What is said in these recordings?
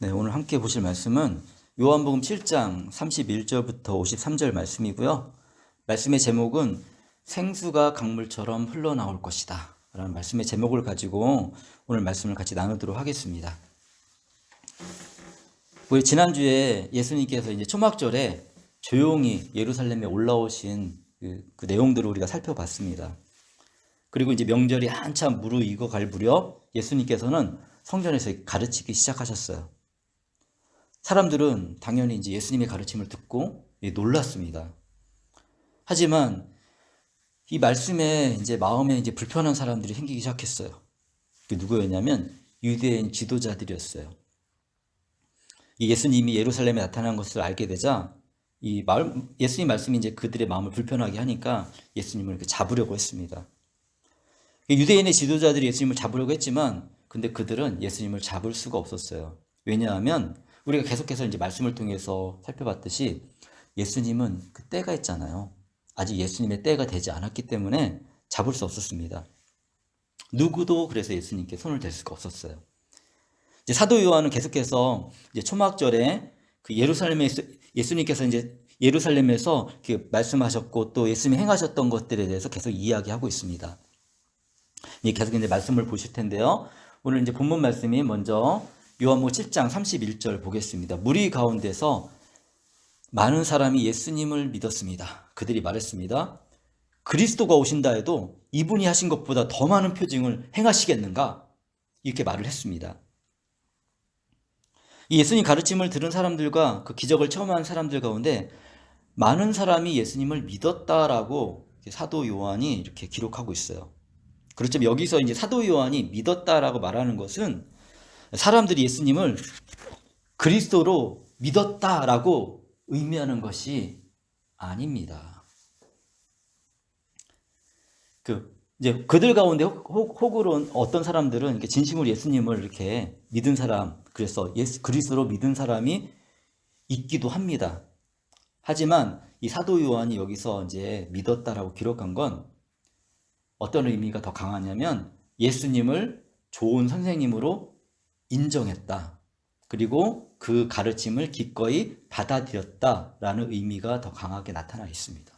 네, 오늘 함께 보실 말씀은 요한복음 7장 31절부터 53절 말씀이고요. 말씀의 제목은 생수가 강물처럼 흘러나올 것이다 라는 말씀의 제목을 가지고 오늘 말씀을 같이 나누도록 하겠습니다. 우리 지난주에 예수님께서 이제 초막절에 조용히 예루살렘에 올라오신 그 내용들을 우리가 살펴봤습니다. 그리고 이제 명절이 한참 무르익어갈 무렵 예수님께서는 성전에서 가르치기 시작하셨어요. 사람들은 당연히 이제 예수님의 가르침을 듣고 놀랐습니다. 하지만 이 말씀에 이제 마음에 이제 불편한 사람들이 생기기 시작했어요. 그 누구였냐면 유대인 지도자들이었어요. 이 예수님이 예루살렘에 나타난 것을 알게 되자 예수님 말씀이 이제 그들의 마음을 불편하게 하니까 예수님을 이렇게 잡으려고 했습니다. 유대인의 지도자들이 예수님을 잡으려고 했지만 근데 그들은 예수님을 잡을 수가 없었어요. 왜냐하면 우리가 계속해서 이제 말씀을 통해서 살펴봤듯이 예수님은 그 때가 있잖아요. 아직 예수님의 때가 되지 않았기 때문에 잡을 수 없었습니다. 누구도 그래서 예수님께 손을 댈 수가 없었어요. 이제 사도 요한은 계속해서 이제 초막절에 그 예수님께서 이제 예루살렘에서 말씀하셨고 또 예수님이 행하셨던 것들에 대해서 계속 이야기하고 있습니다. 계속 이제 말씀을 보실 텐데요. 오늘 이제 본문 말씀이 먼저 요한복음 7장 31절 보겠습니다. 무리 가운데서 많은 사람이 예수님을 믿었습니다. 그들이 말했습니다. 그리스도가 오신다 해도 이분이 하신 것보다 더 많은 표징을 행하시겠는가? 이렇게 말을 했습니다. 이 예수님 가르침을 들은 사람들과 그 기적을 처음 한 사람들 가운데 많은 사람이 예수님을 믿었다라고 사도 요한이 이렇게 기록하고 있어요. 그렇지만 여기서 이제 사도 요한이 믿었다라고 말하는 것은 사람들이 예수님을 그리스도로 믿었다라고 의미하는 것이 아닙니다. 이제 그들 가운데 혹으로 어떤 사람들은 이렇게 진심으로 예수님을 이렇게 믿은 사람, 그래서 그리스도로 믿은 사람이 있기도 합니다. 하지만 이 사도 요한이 여기서 이제 믿었다라고 기록한 건 어떤 의미가 더 강하냐면 예수님을 좋은 선생님으로 인정했다. 그리고 그 가르침을 기꺼이 받아들였다라는 의미가 더 강하게 나타나 있습니다.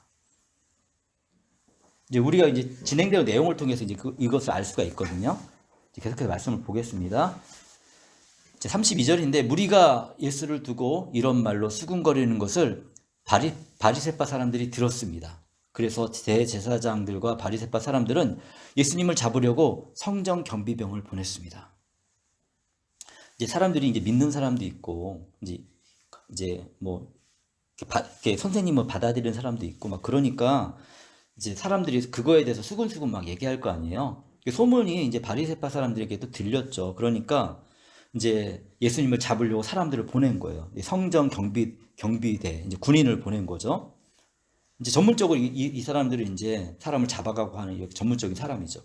이제 우리가 이제 진행되는 내용을 통해서 이제 이것을 알 수가 있거든요. 계속해서 말씀을 보겠습니다. 32절인데 무리가 예수를 두고 이런 말로 수군거리는 것을 바리새파 사람들이 들었습니다. 그래서 대제사장들과 바리새파 사람들은 예수님을 잡으려고 성전 경비병을 보냈습니다. 이제 사람들이 이제 믿는 사람도 있고 이제 뭐 이렇게 선생님을 받아들이는 사람도 있고 막 그러니까 이제 사람들이 그거에 대해서 수근수근 막 얘기할 거 아니에요. 소문이 이제 바리새파 사람들에게도 들렸죠. 그러니까 이제 예수님을 잡으려고 사람들을 보낸 거예요. 성전 경비대 이제 군인을 보낸 거죠. 이제 전문적으로 이 사람들은 이제 사람을 잡아가고 하는 전문적인 사람이죠.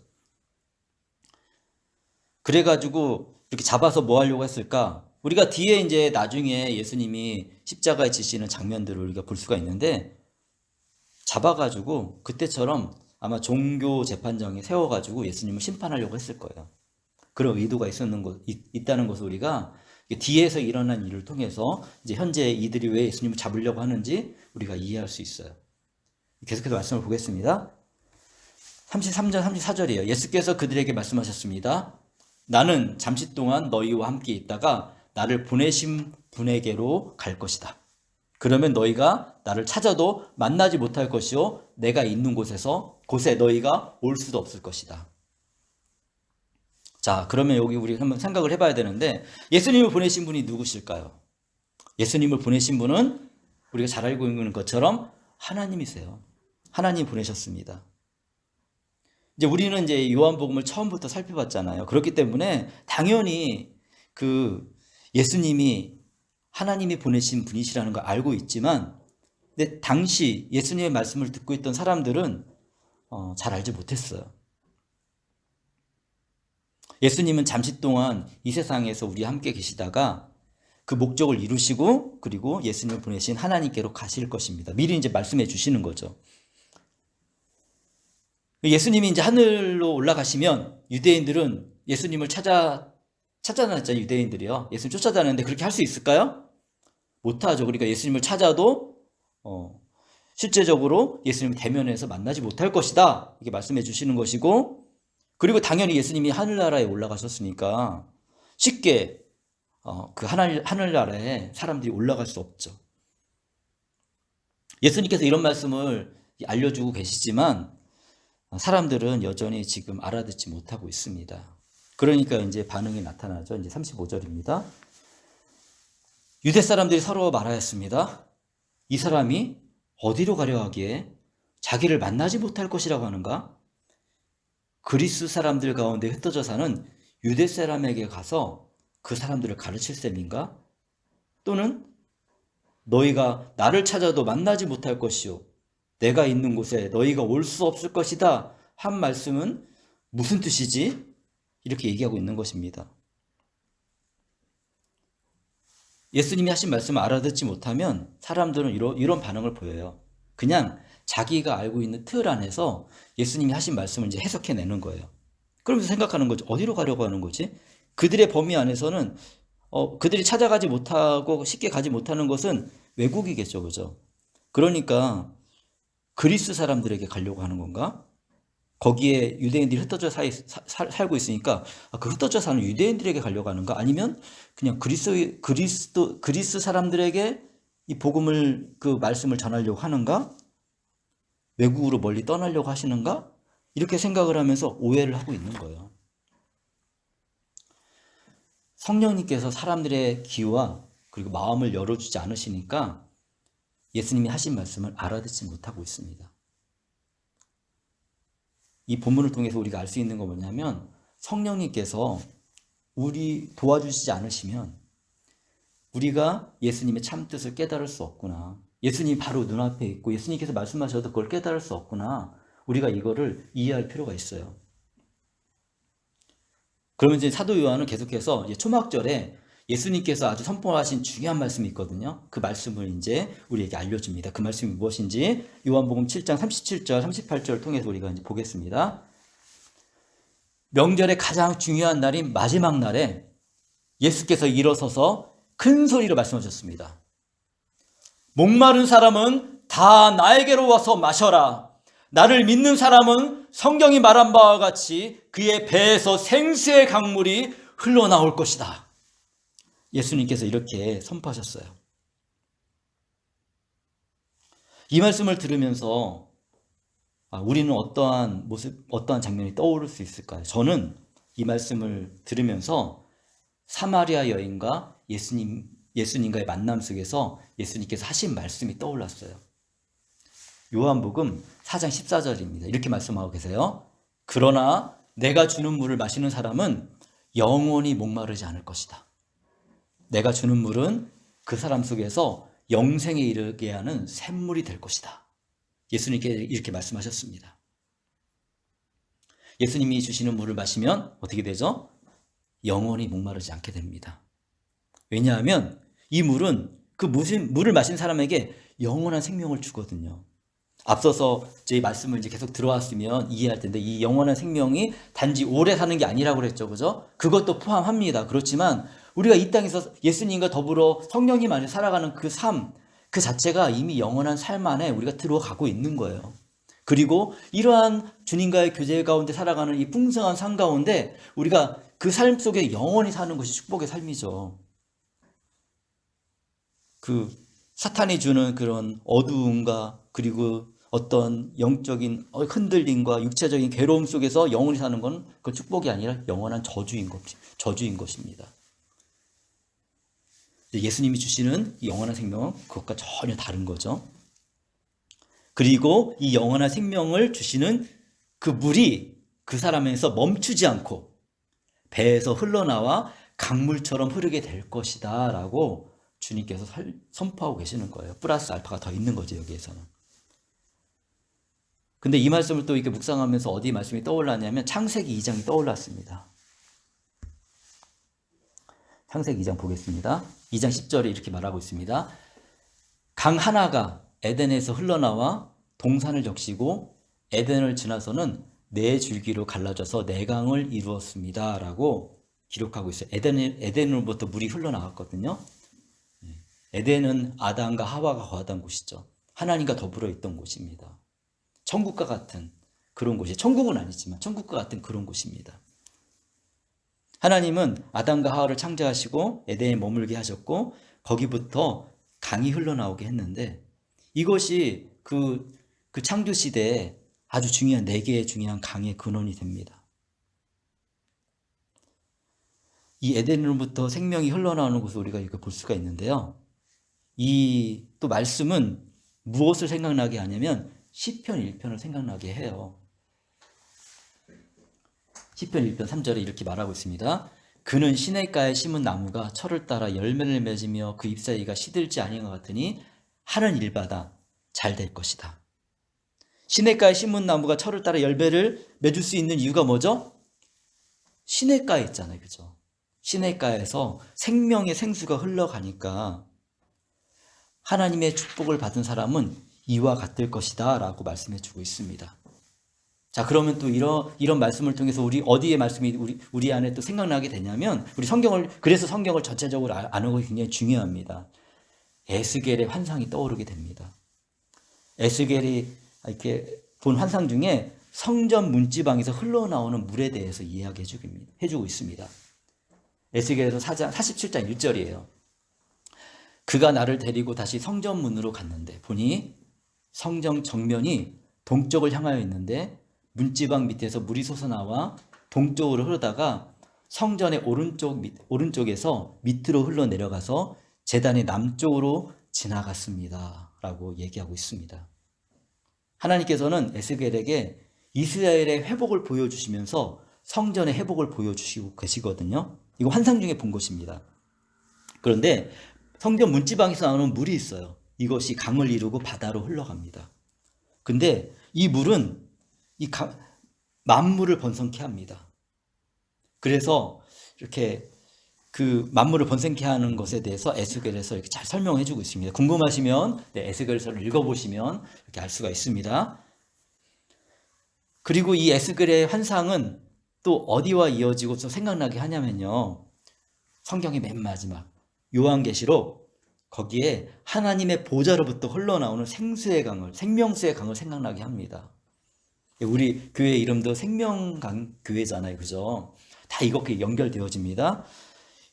그래가지고 이렇게 잡아서 뭐 하려고 했을까? 우리가 뒤에 이제 나중에 예수님이 십자가에 지시는 장면들을 우리가 볼 수가 있는데 잡아가지고 그때처럼 아마 종교 재판장에 세워가지고 예수님을 심판하려고 했을 거예요. 그런 의도가 있다는 것을 우리가 뒤에서 일어난 일을 통해서 이제 현재 이들이 왜 예수님을 잡으려고 하는지 우리가 이해할 수 있어요. 계속해서 말씀을 보겠습니다. 33절, 34절이에요. 예수께서 그들에게 말씀하셨습니다. 나는 잠시 동안 너희와 함께 있다가 나를 보내신 분에게로 갈 것이다. 그러면 너희가 나를 찾아도 만나지 못할 것이요 내가 있는 곳에 너희가 올 수도 없을 것이다. 자, 그러면 여기 우리 한번 생각을 해봐야 되는데 예수님을 보내신 분이 누구실까요? 예수님을 보내신 분은 우리가 잘 알고 있는 것처럼 하나님이세요. 하나님 보내셨습니다. 이제 우리는 이제 요한복음을 처음부터 살펴봤잖아요. 그렇기 때문에 당연히 그 예수님이 하나님이 보내신 분이시라는 걸 알고 있지만 근데 당시 예수님의 말씀을 듣고 있던 사람들은 잘 알지 못했어요. 예수님은 잠시 동안 이 세상에서 우리와 함께 계시다가 그 목적을 이루시고 그리고 예수님을 보내신 하나님께로 가실 것입니다. 미리 이제 말씀해 주시는 거죠. 예수님이 이제 하늘로 올라가시면 유대인들은 예수님을 찾아다녔잖아요. 유대인들이요. 예수님 쫓아다녔는데 그렇게 할 수 있을까요? 못하죠. 그러니까 예수님을 찾아도 실제적으로 예수님 대면해서 만나지 못할 것이다. 이렇게 말씀해 주시는 것이고, 그리고 당연히 예수님이 하늘나라에 올라가셨으니까 쉽게 그 하늘나라에 사람들이 올라갈 수 없죠. 예수님께서 이런 말씀을 알려주고 계시지만 사람들은 여전히 지금 알아듣지 못하고 있습니다. 그러니까 이제 반응이 나타나죠. 이제 35절입니다. 유대 사람들이 서로 말하였습니다. 이 사람이 어디로 가려 하기에 자기를 만나지 못할 것이라고 하는가? 그리스 사람들 가운데 흩어져 사는 유대 사람에게 가서 그 사람들을 가르칠 셈인가? 또는 너희가 나를 찾아도 만나지 못할 것이요 내가 있는 곳에 너희가 올 수 없을 것이다 한 말씀은 무슨 뜻이지? 이렇게 얘기하고 있는 것입니다. 예수님이 하신 말씀을 알아듣지 못하면 사람들은 이런 반응을 보여요. 그냥 자기가 알고 있는 틀 안에서 예수님이 하신 말씀을 이제 해석해내는 거예요. 그러면서 생각하는 거죠. 어디로 가려고 하는 거지? 그들의 범위 안에서는 그들이 찾아가지 못하고 쉽게 가지 못하는 것은 외국이겠죠. 그죠? 그러니까 그리스 사람들에게 가려고 하는 건가? 거기에 유대인들이 흩어져 살고 있으니까 그 흩어져 사는 유대인들에게 가려고 하는가? 아니면 그냥 그리스 사람들에게 이 복음을 그 말씀을 전하려고 하는가? 외국으로 멀리 떠나려고 하시는가? 이렇게 생각을 하면서 오해를 하고 있는 거예요. 성령님께서 사람들의 귀와 그리고 마음을 열어주지 않으시니까 예수님이 하신 말씀을 알아듣지 못하고 있습니다. 이 본문을 통해서 우리가 알 수 있는 건 뭐냐면 성령님께서 우리 도와주시지 않으시면 우리가 예수님의 참뜻을 깨달을 수 없구나. 예수님이 바로 눈앞에 있고 예수님께서 말씀하셔도 그걸 깨달을 수 없구나. 우리가 이거를 이해할 필요가 있어요. 그러면 이제 사도 요한은 계속해서 이제 초막절에 예수님께서 아주 선포하신 중요한 말씀이 있거든요. 그 말씀을 이제 우리에게 알려줍니다. 그 말씀이 무엇인지 요한복음 7장 37절, 38절을 통해서 우리가 이제 보겠습니다. 명절의 가장 중요한 날인 마지막 날에 예수께서 일어서서 큰 소리로 말씀하셨습니다. 목마른 사람은 다 나에게로 와서 마셔라. 나를 믿는 사람은 성경이 말한 바와 같이 그의 배에서 생수의 강물이 흘러나올 것이다. 예수님께서 이렇게 선포하셨어요. 이 말씀을 들으면서 우리는 어떠한 모습, 어떠한 장면이 떠오를 수 있을까요? 저는 이 말씀을 들으면서 사마리아 여인과 예수님과의 만남 속에서 예수님께서 하신 말씀이 떠올랐어요. 요한복음 4장 14절입니다. 이렇게 말씀하고 계세요. 그러나 내가 주는 물을 마시는 사람은 영원히 목마르지 않을 것이다. 내가 주는 물은 그 사람 속에서 영생에 이르게 하는 샘물이 될 것이다. 예수님께 이렇게 말씀하셨습니다. 예수님이 주시는 물을 마시면 어떻게 되죠? 영원히 목마르지 않게 됩니다. 왜냐하면 이 물은 그 물을 마신 사람에게 영원한 생명을 주거든요. 앞서서 제 말씀을 이제 계속 들어왔으면 이해할 텐데 이 영원한 생명이 단지 오래 사는 게 아니라고 그랬죠. 그죠? 그것도 포함합니다. 그렇지만 우리가 이 땅에서 예수님과 더불어 성령님 안에 살아가는 그 삶, 그 자체가 이미 영원한 삶 안에 우리가 들어가고 있는 거예요. 그리고 이러한 주님과의 교제 가운데 살아가는 이 풍성한 삶 가운데 우리가 그 삶 속에 영원히 사는 것이 축복의 삶이죠. 그 사탄이 주는 그런 어두움과 그리고 어떤 영적인 흔들림과 육체적인 괴로움 속에서 영원히 사는 건 그 축복이 아니라 영원한 저주인 것입니다. 예수님이 주시는 영원한 생명은 그것과 전혀 다른 거죠. 그리고 이 영원한 생명을 주시는 그 물이 그 사람에서 멈추지 않고 배에서 흘러나와 강물처럼 흐르게 될 것이다 라고 주님께서 선포하고 계시는 거예요. 플러스 알파가 더 있는 거죠, 여기에서는. 근데 이 말씀을 또 이렇게 묵상하면서 어디 말씀이 떠올랐냐면 창세기 2장이 떠올랐습니다. 창세기 2장 보겠습니다. 2장 10절에 이렇게 말하고 있습니다. 강 하나가 에덴에서 흘러나와 동산을 적시고 에덴을 지나서는 네 줄기로 갈라져서 네 강을 이루었습니다. 라고 기록하고 있어요. 에덴으로부터 물이 흘러나왔거든요. 에덴은 아담과 하와가 거하던 곳이죠. 하나님과 더불어 있던 곳입니다. 천국과 같은 그런 곳이, 천국은 아니지만 천국과 같은 그런 곳입니다. 하나님은 아담과 하와를 창조하시고 에덴에 머물게 하셨고 거기부터 강이 흘러나오게 했는데 이것이 그 창조 시대에 아주 중요한 4개의 중요한 강의 근원이 됩니다. 이 에덴으로부터 생명이 흘러나오는 것을 우리가 이렇게 볼 수가 있는데요. 이 또 말씀은 무엇을 생각나게 하냐면 시편 1편을 생각나게 해요. 시편 1편 3절에 이렇게 말하고 있습니다. 그는 시냇가에 심은 나무가 철을 따라 열매를 맺으며 그 잎사귀가 시들지 아니한 것 같으니 하는 일마다 잘 될 것이다. 시냇가에 심은 나무가 철을 따라 열매를 맺을 수 있는 이유가 뭐죠? 시냇가에 있잖아요. 그죠? 시냇가에서 생명의 생수가 흘러가니까 하나님의 축복을 받은 사람은 이와 같을 것이다 라고 말씀해 주고 있습니다. 자, 그러면 또 이런 말씀을 통해서 우리 어디에 말씀이 우리 안에 또 생각나게 되냐면 그래서 성경을 전체적으로 아는 것이 굉장히 중요합니다. 에스겔의 환상이 떠오르게 됩니다. 에스겔이 이렇게 본 환상 중에 성전 문지방에서 흘러나오는 물에 대해서 해주고 있습니다. 에스겔에서 47장 1절이에요. 그가 나를 데리고 다시 성전문으로 갔는데 보니 성전 정면이 동쪽을 향하여 있는데 문지방 밑에서 물이 솟아나와 동쪽으로 흐르다가 성전의 오른쪽에서 밑으로 흘러내려가서 제단의 남쪽으로 지나갔습니다. 라고 얘기하고 있습니다. 하나님께서는 에스겔에게 이스라엘의 회복을 보여주시면서 성전의 회복을 보여주시고 계시거든요. 이거 환상 중에 본 것입니다. 그런데 성전 문지방에서 나오는 물이 있어요. 이것이 강을 이루고 바다로 흘러갑니다. 근데 이 물은 만물을 번성케 합니다. 그래서 이렇게 그 만물을 번성케 하는 것에 대해서 에스겔에서 이렇게 잘 설명해 주고 있습니다. 궁금하시면 에스겔서를 읽어보시면 이렇게 알 수가 있습니다. 그리고 이 에스겔의 환상은 또 어디와 이어지고 또 생각나게 하냐면요. 성경의 맨 마지막 요한계시록 거기에 하나님의 보좌로부터 흘러나오는 생수의 강을, 생명수의 강을 생각나게 합니다. 우리 교회 이름도 생명강 교회잖아요. 그죠? 다 이렇게 연결되어집니다.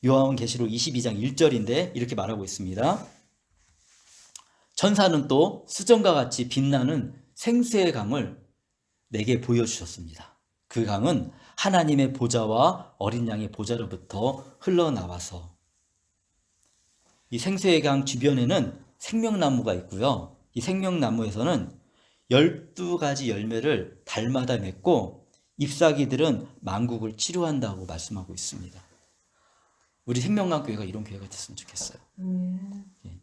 요한계시록 22장 1절인데 이렇게 말하고 있습니다. 천사는 또 수정과 같이 빛나는 생수의 강을 내게 보여주셨습니다. 그 강은 하나님의 보좌와 어린 양의 보좌로부터 흘러나와서 이 생수의 강 주변에는 생명나무가 있고요. 이 생명나무에서는 12가지 열매를 달마다 맺고 잎사귀들은 만국을 치료한다고 말씀하고 있습니다. 우리 생명강 교회가 이런 교회가 됐으면 좋겠어요. 예.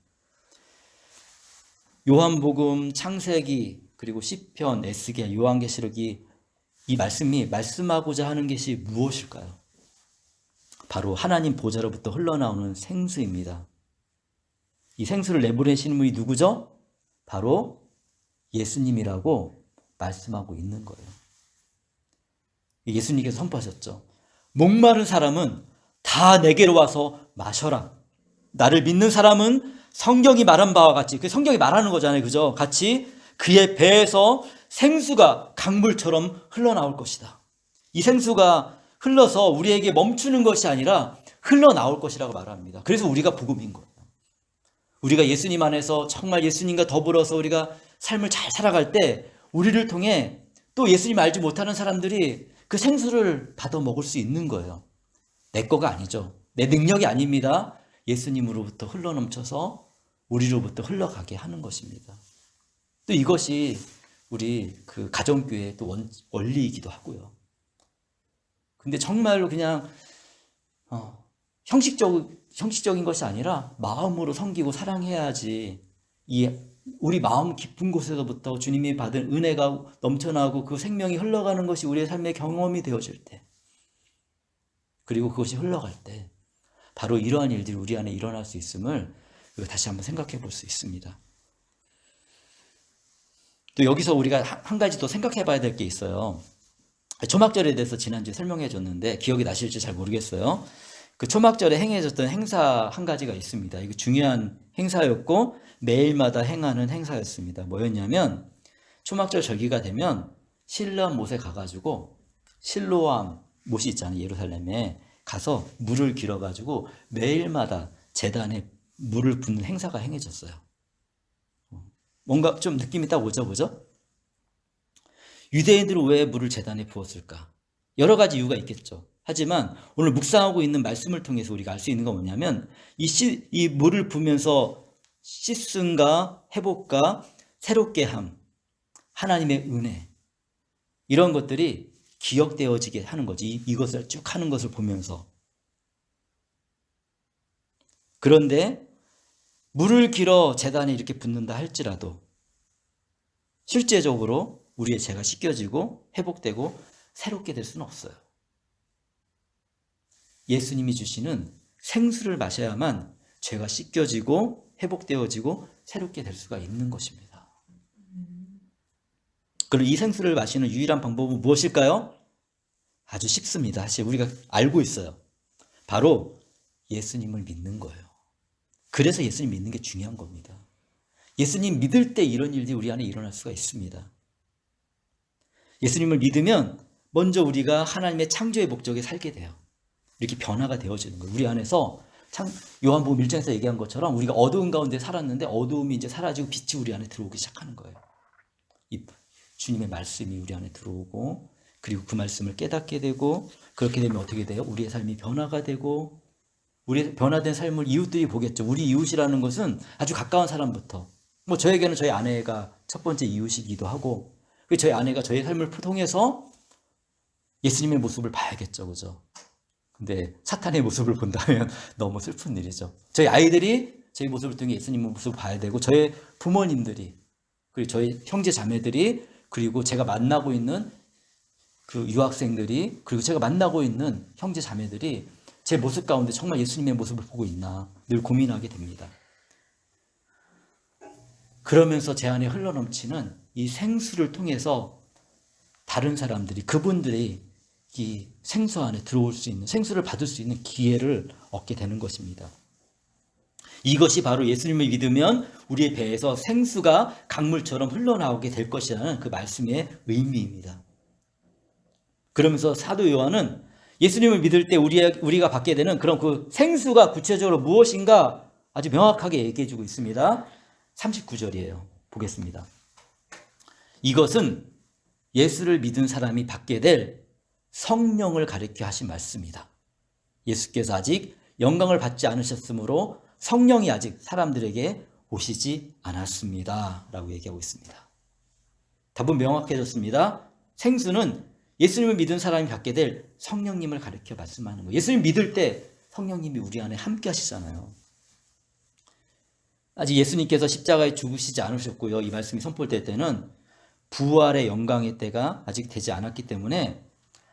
요한복음, 창세기, 그리고 시편, 에스겔, 요한계시록이 이 말씀이 말씀하고자 하는 것이 무엇일까요? 바로 하나님 보좌로부터 흘러나오는 생수입니다. 이 생수를 내보내시는 분이 누구죠? 바로 예수님이라고 말씀하고 있는 거예요. 예수님께서 선포하셨죠. 목마른 사람은 다 내게로 와서 마셔라. 나를 믿는 사람은 성경이 말한 바와 같이, 그 성경이 말하는 거잖아요. 그죠? 같이 그의 배에서 생수가 강물처럼 흘러나올 것이다. 이 생수가 흘러서 우리에게 멈추는 것이 아니라 흘러나올 것이라고 말합니다. 그래서 우리가 복음인 거예요. 우리가 예수님 안에서 정말 예수님과 더불어서 우리가 삶을 잘 살아갈 때 우리를 통해 또 예수님 알지 못하는 사람들이 그 생수를 받아 먹을 수 있는 거예요. 내 거가 아니죠. 내 능력이 아닙니다. 예수님으로부터 흘러넘쳐서 우리로부터 흘러가게 하는 것입니다. 또 이것이 우리 그 가정교회의 또 원리이기도 하고요. 근데 정말로 그냥 형식적인 것이 아니라 마음으로 섬기고 사랑해야지 우리 마음 깊은 곳에서부터 주님이 받은 은혜가 넘쳐나고 그 생명이 흘러가는 것이 우리의 삶의 경험이 되어질 때, 그리고 그것이 흘러갈 때 바로 이러한 일들이 우리 안에 일어날 수 있음을 다시 한번 생각해 볼 수 있습니다. 또 여기서 우리가 한 가지 더 생각해 봐야 될 게 있어요. 초막절에 대해서 지난주에 설명해 줬는데 기억이 나실지 잘 모르겠어요. 그 초막절에 행해졌던 행사 한 가지가 있습니다. 이거 중요한 행사였고 매일마다 행하는 행사였습니다. 뭐였냐면 초막절 절기가 되면 실로암 못에 가가지고 실로암 못이 있잖아요. 예루살렘에 가서 물을 길어가지고 매일마다 제단에 물을 붓는 행사가 행해졌어요. 뭔가 좀 느낌이 딱 오죠, 그죠? 유대인들은 왜 물을 제단에 부었을까? 여러 가지 이유가 있겠죠. 하지만 오늘 묵상하고 있는 말씀을 통해서 우리가 알 수 있는 건 뭐냐면 이 물을 부으면서 씻음과 회복과 새롭게 함, 하나님의 은혜 이런 것들이 기억되어지게 하는 거지. 이것을 쭉 하는 것을 보면서. 그런데 물을 길어 제단에 이렇게 붓는다 할지라도 실제적으로 우리의 죄가 씻겨지고 회복되고 새롭게 될 수는 없어요. 예수님이 주시는 생수를 마셔야만 죄가 씻겨지고 회복되어지고 새롭게 될 수가 있는 것입니다. 그리고 이 생수를 마시는 유일한 방법은 무엇일까요? 아주 쉽습니다. 사실 우리가 알고 있어요. 바로 예수님을 믿는 거예요. 그래서 예수님 믿는 게 중요한 겁니다. 예수님 믿을 때 이런 일들이 우리 안에 일어날 수가 있습니다. 예수님을 믿으면 먼저 우리가 하나님의 창조의 목적에 살게 돼요. 이렇게 변화가 되어지는 거예요. 우리 안에서 요한복음 1장에서 얘기한 것처럼 우리가 어두운 가운데 살았는데 어두움이 이제 사라지고 빛이 우리 안에 들어오기 시작하는 거예요. 이 주님의 말씀이 우리 안에 들어오고 그리고 그 말씀을 깨닫게 되고 그렇게 되면 어떻게 돼요? 우리의 삶이 변화가 되고 우리의 변화된 삶을 이웃들이 보겠죠. 우리 이웃이라는 것은 아주 가까운 사람부터 뭐 저에게는 저희 아내가 첫 번째 이웃이기도 하고 저희 아내가 저의 삶을 통해서 예수님의 모습을 봐야겠죠. 그죠? 근데 사탄의 모습을 본다면 너무 슬픈 일이죠. 저희 아이들이 저희 모습을 통해 예수님의 모습을 봐야 되고 저희 부모님들이 그리고 저희 형제 자매들이 그리고 제가 만나고 있는 그 유학생들이 그리고 제가 만나고 있는 형제 자매들이 제 모습 가운데 정말 예수님의 모습을 보고 있나 늘 고민하게 됩니다. 그러면서 제 안에 흘러넘치는 이 생수를 통해서 다른 사람들이 그분들이 이 생수 안에 들어올 수 있는 생수를 받을 수 있는 기회를 얻게 되는 것입니다. 이것이 바로 예수님을 믿으면 우리의 배에서 생수가 강물처럼 흘러나오게 될 것이라는 그 말씀의 의미입니다. 그러면서 사도 요한은 예수님을 믿을 때 우리가 받게 되는 그런 그 생수가 구체적으로 무엇인가 아주 명확하게 얘기해 주고 있습니다. 39절이에요. 보겠습니다. 이것은 예수를 믿은 사람이 받게 될 성령을 가리켜 하신 말씀이다. 예수께서 아직 영광을 받지 않으셨으므로 성령이 아직 사람들에게 오시지 않았습니다. 라고 얘기하고 있습니다. 답은 명확해졌습니다. 생수는 예수님을 믿은 사람이 받게 될 성령님을 가리켜 말씀하는 거예요. 예수님 믿을 때 성령님이 우리 안에 함께 하시잖아요. 아직 예수님께서 십자가에 죽으시지 않으셨고요. 이 말씀이 선포될 때는 부활의 영광의 때가 아직 되지 않았기 때문에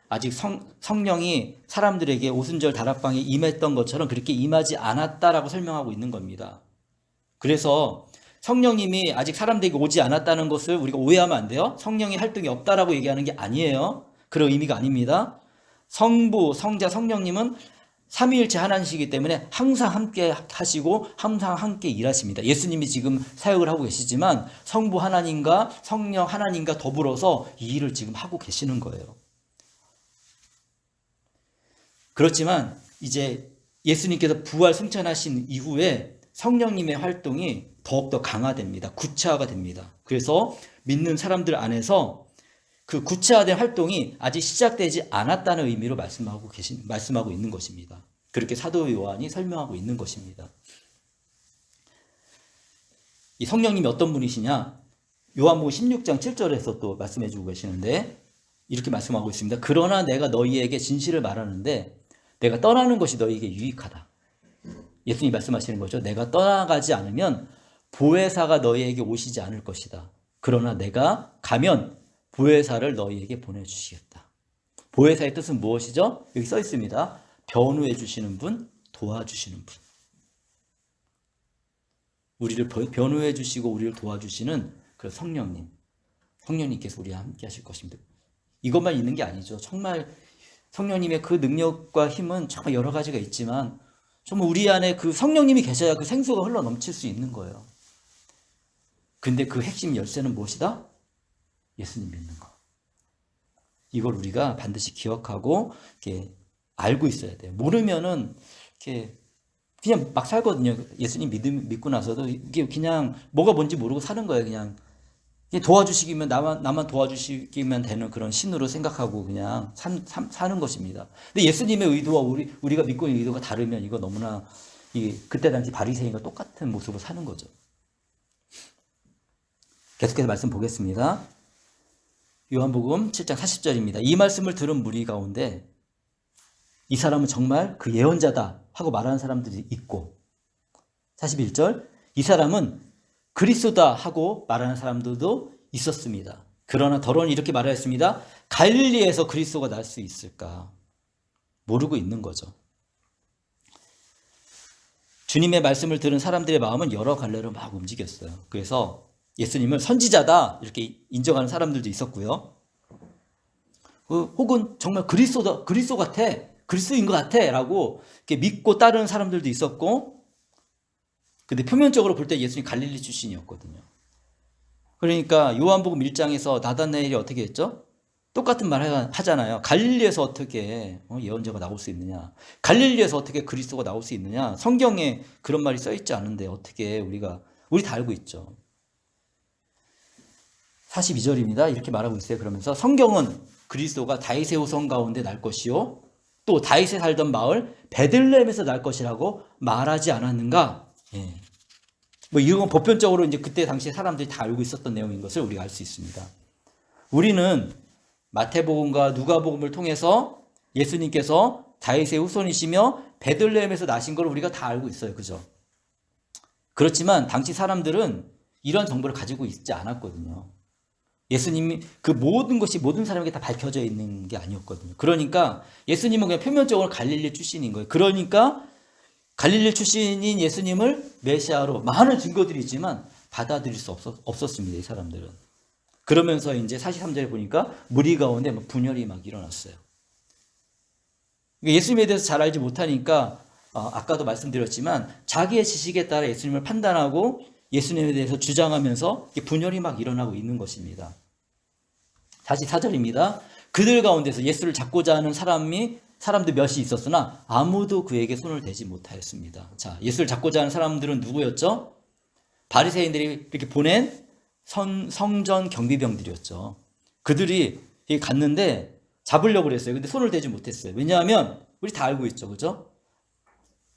아직 성령이 사람들에게 오순절 다락방에 임했던 것처럼 그렇게 임하지 않았다라고 설명하고 있는 겁니다. 그래서 성령님이 아직 사람들에게 오지 않았다는 것을 우리가 오해하면 안 돼요. 성령의 활동이 없다라고 얘기하는 게 아니에요. 그런 의미가 아닙니다. 성부, 성자, 성령님은 삼위일체 하나님이시기 때문에 항상 함께 하시고 항상 함께 일하십니다. 예수님이 지금 사역을 하고 계시지만 성부 하나님과 성령 하나님과 더불어서 이 일을 지금 하고 계시는 거예요. 그렇지만 이제 예수님께서 부활 승천하신 이후에 성령님의 활동이 더욱더 강화됩니다. 구체화가 됩니다. 그래서 믿는 사람들 안에서 그 구체화된 활동이 아직 시작되지 않았다는 의미로 말씀하고 있는 것입니다. 그렇게 사도 요한이 설명하고 있는 것입니다. 이 성령님이 어떤 분이시냐? 요한복음 16장 7절에서 또 말씀해 주고 계시는데 이렇게 말씀하고 있습니다. 그러나 내가 너희에게 진실을 말하는데 내가 떠나는 것이 너희에게 유익하다. 예수님이 말씀하시는 거죠. 내가 떠나가지 않으면 보혜사가 너희에게 오시지 않을 것이다. 그러나 내가 가면 보혜사를 너희에게 보내주시겠다. 보혜사의 뜻은 무엇이죠? 여기 써 있습니다. 변호해 주시는 분, 도와주시는 분. 우리를 변호해 주시고 우리를 도와주시는 그 성령님께서 우리와 함께 하실 것입니다. 이것만 있는 게 아니죠. 정말 성령님의 그 능력과 힘은 정말 여러 가지가 있지만 정말 우리 안에 그 성령님이 계셔야 그 생수가 흘러 넘칠 수 있는 거예요. 근데 그 핵심 열쇠는 무엇이다? 예수님 믿는 거. 이걸 우리가 반드시 기억하고 이렇게 알고 있어야 돼요. 모르면은 이렇게 그냥 막 살거든요. 예수님 믿고 나서도 이게 그냥 뭐가 뭔지 모르고 사는 거예요. 그냥 도와주시기면 나만 도와주시기만 되는 그런 신으로 생각하고 그냥 사는 것입니다. 근데 예수님의 의도와 우리가 믿고 있는 의도가 다르면 이거 너무나 그때 당시 바리새인과 똑같은 모습으로 사는 거죠. 계속해서 말씀 보겠습니다. 요한복음 7장 40절입니다. 이 말씀을 들은 무리 가운데 이 사람은 정말 그 예언자다 하고 말하는 사람들이 있고, 41절, 이 사람은 그리스도다 하고 말하는 사람들도 있었습니다. 그러나 더러는 이렇게 말하였습니다. 갈릴리에서 그리스도가 날 수 있을까? 모르고 있는 거죠. 주님의 말씀을 들은 사람들의 마음은 여러 갈래로 막 움직였어요. 그래서 예수님을 선지자다 이렇게 인정하는 사람들도 있었고요. 혹은 정말 그리스도 같아, 그리스도인 것 같아 라고 이렇게 믿고 따르는 사람들도 있었고, 근데 표면적으로 볼 때 예수님 갈릴리 출신이었거든요. 그러니까 요한복음 1장에서 나다나엘이 어떻게 했죠? 똑같은 말 하잖아요. 갈릴리에서 어떻게 예언자가 나올 수 있느냐? 갈릴리에서 어떻게 그리스도가 나올 수 있느냐? 성경에 그런 말이 써 있지 않은데 어떻게 우리 다 알고 있죠. 42절입니다. 이렇게 말하고 있어요. 그러면서 성경은 그리스도가 다윗의 후손 가운데 날 것이요 또 다윗에 살던 마을 베들레헴에서 날 것이라고 말하지 않았는가? 예. 뭐 이건 보편적으로 이제 그때 당시에 사람들이 다 알고 있었던 내용인 것을 우리가 알 수 있습니다. 우리는 마태복음과 누가복음을 통해서 예수님께서 다윗의 후손이시며 베들레헴에서 나신 걸 우리가 다 알고 있어요. 그죠? 그렇지만 당시 사람들은 이런 정보를 가지고 있지 않았거든요. 예수님이 그 모든 것이 모든 사람에게 다 밝혀져 있는 게 아니었거든요. 그러니까 예수님은 그냥 표면적으로 갈릴리 출신인 거예요. 그러니까 갈릴리 출신인 예수님을 메시아로 많은 증거들이 있지만 받아들일 수 없었습니다. 이 사람들은. 그러면서 이제 43절에 보니까 무리 가운데 분열이 막 일어났어요. 예수님에 대해서 잘 알지 못하니까 아까도 말씀드렸지만 자기의 지식에 따라 예수님을 판단하고 예수님에 대해서 주장하면서 분열이 막 일어나고 있는 것입니다. 44절입니다. 그들 가운데서 예수를 잡고자 하는 사람들 몇이 있었으나 아무도 그에게 손을 대지 못하였습니다. 자, 예수를 잡고자 하는 사람들은 누구였죠? 바리새인들이 이렇게 보낸 성전 경비병들이었죠. 그들이 갔는데 잡으려고 그랬어요. 근데 손을 대지 못했어요. 왜냐하면 우리 다 알고 있죠. 그죠?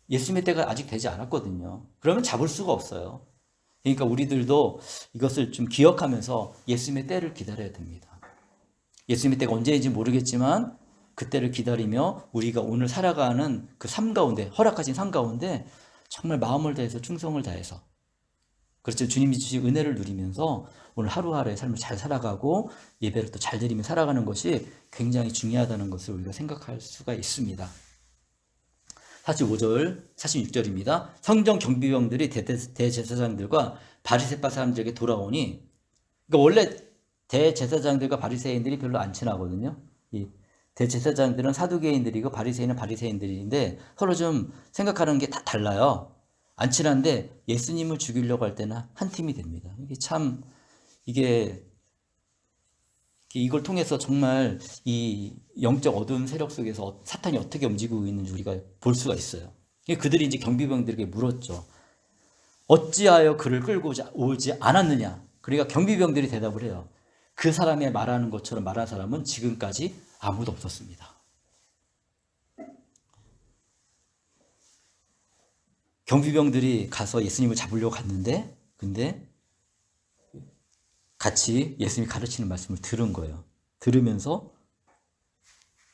예수님의 때가 아직 되지 않았거든요. 그러면 잡을 수가 없어요. 그러니까 우리들도 이것을 좀 기억하면서 예수님의 때를 기다려야 됩니다. 예수님의 때가 언제인지 모르겠지만 그때를 기다리며 우리가 오늘 살아가는 그 삶 가운데, 허락하신 삶 가운데 정말 마음을 다해서 충성을 다해서, 그렇죠, 주님이 주신 은혜를 누리면서 오늘 하루하루의 삶을 잘 살아가고 예배를 또 잘 드리며 살아가는 것이 굉장히 중요하다는 것을 우리가 생각할 수가 있습니다. 45절, 46절입니다. 성전 경비병들이 대제사장들과 바리새파 사람들에게 돌아오니, 그러니까 원래 대제사장들과 바리새인들이 별로 안 친하거든요. 이 대제사장들은 사두개인들이고 바리새인은 바리새인들인데 서로 좀 생각하는 게 다 달라요. 안 친한데 예수님을 죽이려고 할 때는 한 팀이 됩니다. 이걸 통해서 정말 이 영적 어두운 세력 속에서 사탄이 어떻게 움직이고 있는지 우리가 볼 수가 있어요. 그들이 이제 경비병들에게 물었죠. 어찌하여 그를 끌고 오지 않았느냐? 그러니까 경비병들이 대답을 해요. 그 사람의 말하는 것처럼 말한 사람은 지금까지 아무도 없었습니다. 경비병들이 가서 예수님을 잡으려고 갔는데, 근데 같이 예수님이 가르치는 말씀을 들은 거예요. 들으면서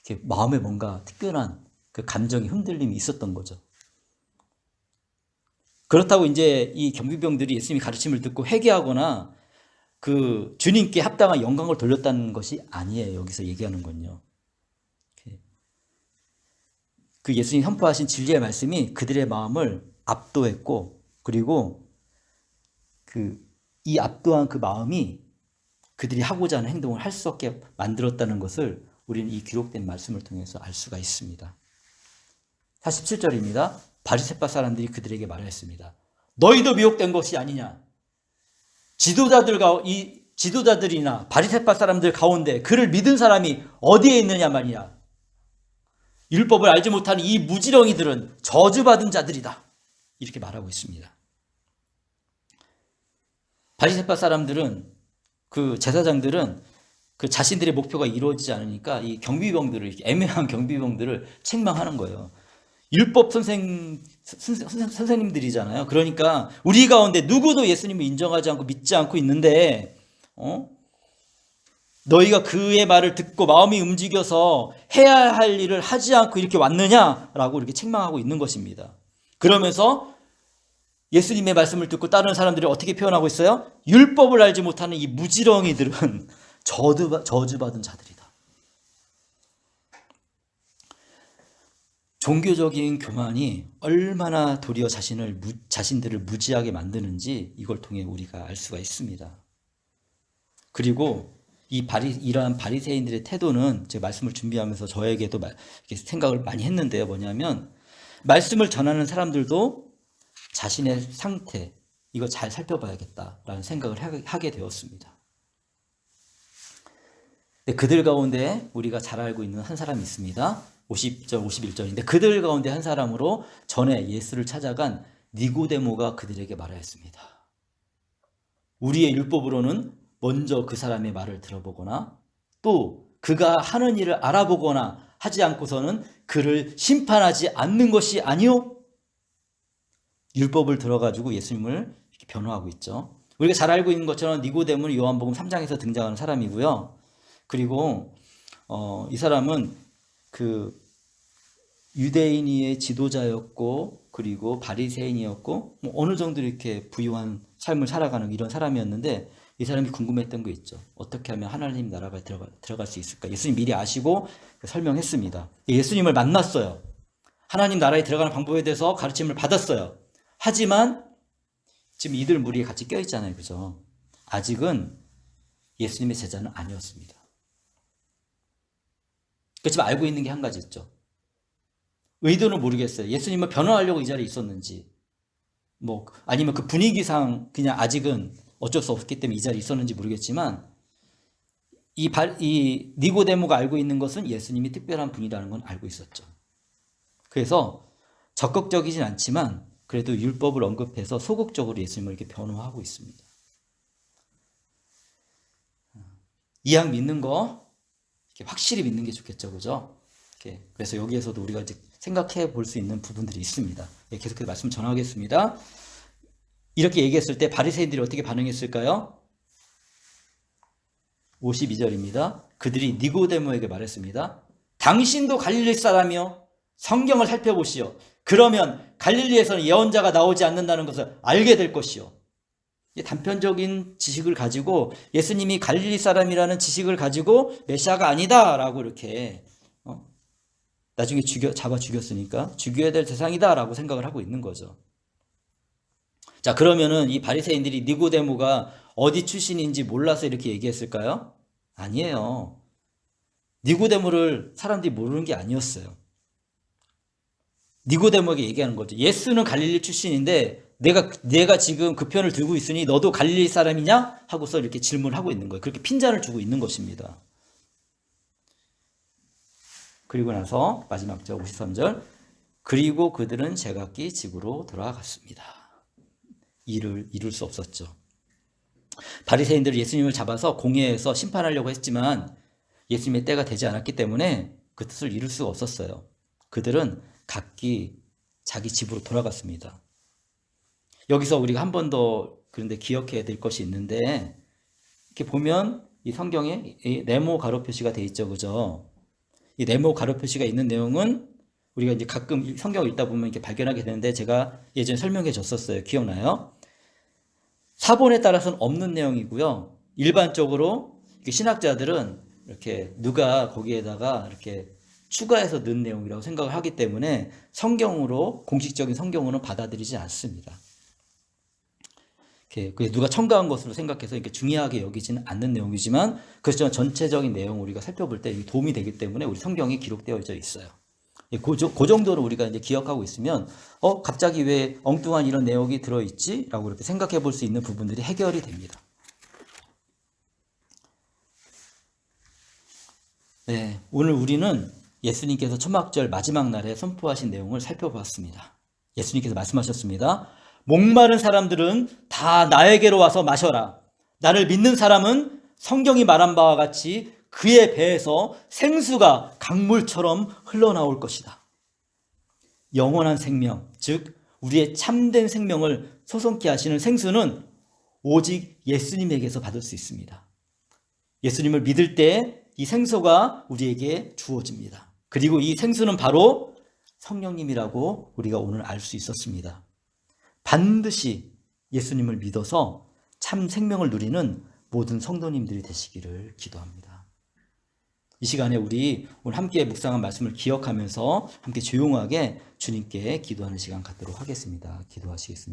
이렇게 마음에 뭔가 특별한 그 감정이 흔들림이 있었던 거죠. 그렇다고 이제 이 경비병들이 예수님이 가르침을 듣고 회개하거나 그 주님께 합당한 영광을 돌렸다는 것이 아니에요. 여기서 얘기하는 건요. 그 예수님 선포하신 진리의 말씀이 그들의 마음을 압도했고, 그리고 이 압도한 그 마음이 그들이 하고자 하는 행동을 할 수 없게 만들었다는 것을 우리는 이 기록된 말씀을 통해서 알 수가 있습니다. 47절입니다. 바리새파 사람들이 그들에게 말했습니다. 너희도 미혹된 것이 아니냐? 이 지도자들이나 바리새파 사람들 가운데 그를 믿은 사람이 어디에 있느냐 말이냐? 율법을 알지 못하는 이 무지렁이들은 저주받은 자들이다. 이렇게 말하고 있습니다. 바리새파 사람들은, 그 제사장들은 그 자신들의 목표가 이루어지지 않으니까 이 경비병들을, 애매한 경비병들을 책망하는 거예요. 율법 선생님들이잖아요. 그러니까 우리 가운데 누구도 예수님을 인정하지 않고 믿지 않고 있는데, 너희가 그의 말을 듣고 마음이 움직여서 해야 할 일을 하지 않고 이렇게 왔느냐라고 이렇게 책망하고 있는 것입니다. 그러면서 예수님의 말씀을 듣고 따르는 사람들이 어떻게 표현하고 있어요? 율법을 알지 못하는 이 무지렁이들은 저주받은 자들이다. 종교적인 교만이 얼마나 도리어 자신들을 무지하게 만드는지 이걸 통해 우리가 알 수가 있습니다. 그리고 이러한 바리새인들의 태도는 제가 말씀을 준비하면서 저에게도 생각을 많이 했는데요. 뭐냐면 말씀을 전하는 사람들도 자신의 상태, 이거 잘 살펴봐야겠다라는 생각을 하게 되었습니다. 그들 가운데 우리가 잘 알고 있는 한 사람이 있습니다. 50절, 51절인데 그들 가운데 한 사람으로 전에 예수를 찾아간 니고데모가 그들에게 말하였습니다. 우리의 율법으로는 먼저 그 사람의 말을 들어보거나 또 그가 하는 일을 알아보거나 하지 않고서는 그를 심판하지 않는 것이 아니요? 율법을 들어가지고 예수님을 이렇게 변호하고 있죠. 우리가 잘 알고 있는 것처럼 니고데모는 요한복음 3장에서 등장하는 사람이고요. 그리고 이 사람은 그 유대인의 지도자였고 그리고 바리새인이었고 어느 정도 이렇게 부유한 삶을 살아가는 이런 사람이었는데 이 사람이 궁금했던 거 있죠. 어떻게 하면 하나님 나라가 들어갈 수 있을까? 예수님 미리 아시고 설명했습니다. 예수님을 만났어요. 하나님 나라에 들어가는 방법에 대해서 가르침을 받았어요. 하지만 지금 이들 무리에 같이 껴있잖아요. 그죠? 아직은 예수님의 제자는 아니었습니다. 그렇지만 알고 있는 게 한 가지 있죠. 의도는 모르겠어요. 예수님을 변호하려고 이 자리에 있었는지, 아니면 그 분위기상 그냥 아직은 어쩔 수 없기 때문에 이 자리에 있었는지 모르겠지만, 이 니고데모가 알고 있는 것은 예수님이 특별한 분이라는 건 알고 있었죠. 그래서 적극적이진 않지만, 그래도 율법을 언급해서 소극적으로 예수님을 이렇게 변호하고 있습니다. 이왕 믿는 거, 이렇게 확실히 믿는 게 좋겠죠. 그죠? 그래서 여기에서도 우리가 이제 생각해 볼 수 있는 부분들이 있습니다. 계속해서 말씀 전하겠습니다. 이렇게 얘기했을 때 바리새인들이 어떻게 반응했을까요? 52절입니다. 그들이 니고데모에게 말했습니다. 당신도 갈릴리 사람이요? 성경을 살펴보시오. 그러면 갈릴리에서는 예언자가 나오지 않는다는 것을 알게 될 것이요. 단편적인 지식을 가지고 예수님이 갈릴리 사람이라는 지식을 가지고 메시아가 아니다라고 이렇게 나중에 잡아 죽였으니까 죽여야 될 대상이다라고 생각을 하고 있는 거죠. 자, 그러면은 이 바리새인들이 니고데모가 어디 출신인지 몰라서 이렇게 얘기했을까요? 아니에요. 니고데모를 사람들이 모르는 게 아니었어요. 니고데모에게 얘기하는 거죠. 예수는 갈릴리 출신인데 내가 지금 그 편을 들고 있으니 너도 갈릴리 사람이냐? 하고서 이렇게 질문을 하고 있는 거예요. 그렇게 핀잔을 주고 있는 것입니다. 그리고 나서 마지막 절 53절. 그리고 그들은 제각기 집으로 돌아갔습니다. 이룰 수 없었죠. 바리새인들은 예수님을 잡아서 공회에서 심판하려고 했지만 예수님의 때가 되지 않았기 때문에 그 뜻을 이룰 수가 없었어요. 그들은 각기 자기 집으로 돌아갔습니다. 여기서 우리가 한 번 더 그런데 기억해야 될 것이 있는데, 이렇게 보면 이 성경에 네모 가로 표시가 돼 있죠. 그죠? 이 네모 가로 표시가 있는 내용은 우리가 이제 가끔 성경을 읽다 보면 이렇게 발견하게 되는데, 제가 예전에 설명해 줬었어요. 기억나요? 사본에 따라서는 없는 내용이고요. 일반적으로 신학자들은 이렇게 누가 거기에다가 이렇게 추가해서 넣은 내용이라고 생각을 하기 때문에 공식적인 성경으로는 받아들이지 않습니다. 이렇게 누가 첨가한 것으로 생각해서 이렇게 중요하게 여기지는 않는 내용이지만 그렇지만 전체적인 내용을 우리가 살펴볼 때 도움이 되기 때문에 우리 성경에 기록되어 있어요. 그 정도로 우리가 이제 기억하고 있으면 갑자기 왜 엉뚱한 이런 내용이 들어있지? 라고 이렇게 생각해 볼 수 있는 부분들이 해결이 됩니다. 네, 오늘 우리는 예수님께서 초막절 마지막 날에 선포하신 내용을 살펴보았습니다. 예수님께서 말씀하셨습니다. 목마른 사람들은 다 나에게로 와서 마셔라. 나를 믿는 사람은 성경이 말한 바와 같이 그의 배에서 생수가 강물처럼 흘러나올 것이다. 영원한 생명, 즉 우리의 참된 생명을 솟게 하시는 생수는 오직 예수님에게서 받을 수 있습니다. 예수님을 믿을 때 이 생수가 우리에게 주어집니다. 그리고 이 생수는 바로 성령님이라고 우리가 오늘 알 수 있었습니다. 반드시 예수님을 믿어서 참 생명을 누리는 모든 성도님들이 되시기를 기도합니다. 이 시간에 우리 오늘 함께 묵상한 말씀을 기억하면서 함께 조용하게 주님께 기도하는 시간 갖도록 하겠습니다. 기도하시겠습니다.